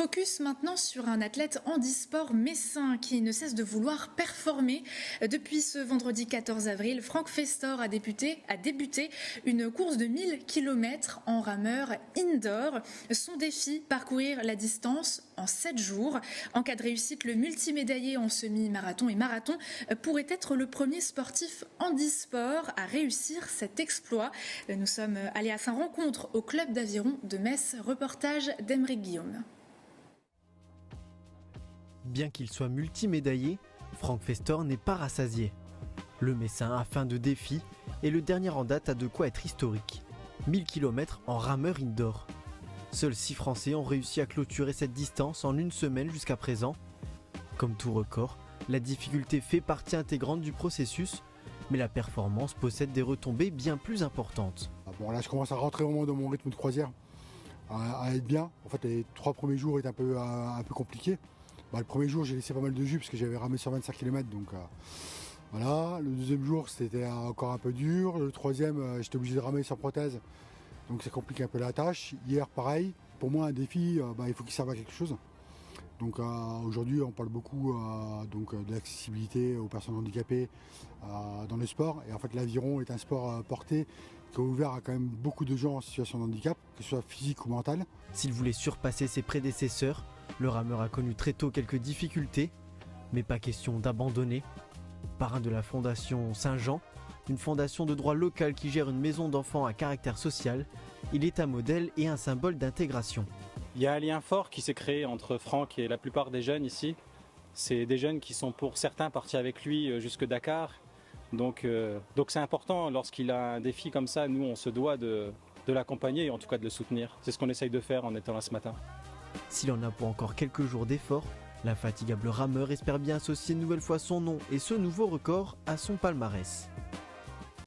Focus maintenant sur un athlète handisport messin qui ne cesse de vouloir performer. Depuis ce vendredi 14 avril, Franck Festor a débuté une course de 1000 km en rameur indoor. Son défi, parcourir la distance en 7 jours. En cas de réussite, le multimédaillé en semi-marathon et marathon pourrait être le premier sportif handisport à réussir cet exploit. Nous sommes allés à sa rencontre au club d'aviron de Metz. Reportage d'Aymeric Guillaume. Bien qu'il soit multimédaillé, Franck Festor n'est pas rassasié. Le Messin a faim de défis et le dernier en date a de quoi être historique. 1000 km en rameur indoor. Seuls 6 Français ont réussi à clôturer cette distance en une semaine jusqu'à présent. Comme tout record, la difficulté fait partie intégrante du processus, mais la performance possède des retombées bien plus importantes. Bon, là je commence à rentrer vraiment dans mon rythme de croisière, à être bien. En fait les 3 premiers jours étaient un peu compliqués. Le premier jour j'ai laissé pas mal de jus parce que j'avais ramé sur 25 km, donc voilà. Le deuxième jour c'était encore un peu dur. Le troisième j'étais obligé de ramer sur prothèse, donc ça complique un peu la tâche. Hier pareil, pour moi un défi, il faut qu'il serve à quelque chose. Donc aujourd'hui on parle beaucoup de l'accessibilité aux personnes handicapées dans le sport. Et en fait l'aviron est un sport porté qui est ouvert à quand même beaucoup de gens en situation de handicap, que ce soit physique ou mental. S'il voulait surpasser ses prédécesseurs, le rameur a connu très tôt quelques difficultés, mais pas question d'abandonner. Parrain de la Fondation Saint-Jean, une fondation de droit local qui gère une maison d'enfants à caractère social, il est un modèle et un symbole d'intégration. Il y a un lien fort qui s'est créé entre Franck et la plupart des jeunes ici. C'est des jeunes qui sont pour certains partis avec lui jusque Dakar. Donc c'est important, lorsqu'il a un défi comme ça, nous on se doit de l'accompagner et en tout cas de le soutenir. C'est ce qu'on essaye de faire en étant là ce matin. S'il en a pour encore quelques jours d'effort, l'infatigable rameur espère bien associer une nouvelle fois son nom et ce nouveau record à son palmarès.